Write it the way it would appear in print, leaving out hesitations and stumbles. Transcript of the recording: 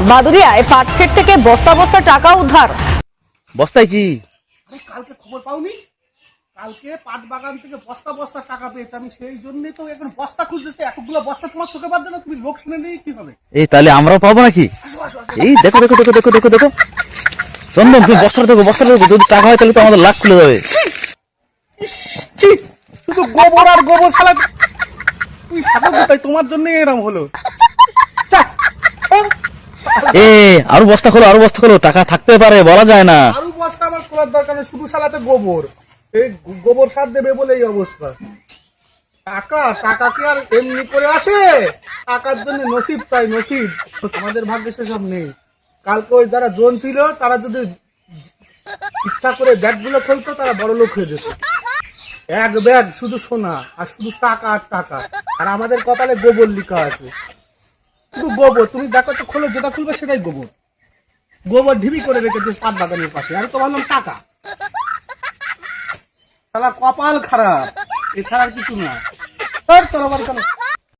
বাদুরিয়ায় পাট ক্ষেত থেকে বস্তা বস্তা টাকা উদ্ধার। বস্তায় কি? আরে কালকে খবর পাওনি? কালকে পাট বাগান থেকে বস্তা বস্তা টাকা পেয়েছে। আমি সেই জন্যই তো এখন বস্তা খুঁজতেছি। এতগুলো বস্তা তোমার চোখে বাজছে না? তুমি লোক শুনে নেই কি হবে? এই তাহলে আমরাও পাবো নাকি? আসো আসো আসো। এই দেখো দেখো দেখো দেখো দেখো দেখো চন্দন, তুমি বস্তাটা দেখো, বস্তাটা দেখো, যদি টাকা হয় তাহলে তো আমাদের লাখ খুলে যাবে। ছি, শুধু গোবর আর গোবর শালা। তুই থাকো কোথায়? তোমার জন্যই এরকম হলো। চা, এ আরো বস্তা খোলো, আরো বস্তা খোলো, টাকা থাকতে পারে, বলা যায় না। আরো বস্তা আমার খোলার দরকার নেই, শুধু শালাতে গোবর। এই গোবর সার দেবে বলে এই অবস্থা। টাকা টাকা কি আর এমনি করে আসে? টাকার জন্য নসিব চাই, নসিব। আমাদের ভাগ্যে সেসব নেই। কালকে ওই যারা জোন ছিল তারা যদি ইচ্ছা করে ব্যাগগুলো খুলতো তারা বড় লোক হয়ে যেত। এক ব্যাগ শুধু সোনা আর শুধু টাকা আর টাকা। আর আমাদের কপালে গোবর লিখা আছে, শুধু গোবর। তুমি দেখো তো, খোলো, যেটা খুলবে সেটাই গোবর। গোবর ঢিবি করে রেখেছে পাট বাগানের পাশে। আমি তো ভাবলাম টাকা। শালা কপাল খারাপ, এছাড়া আর কিছু না। চলো বাড়ি চলো।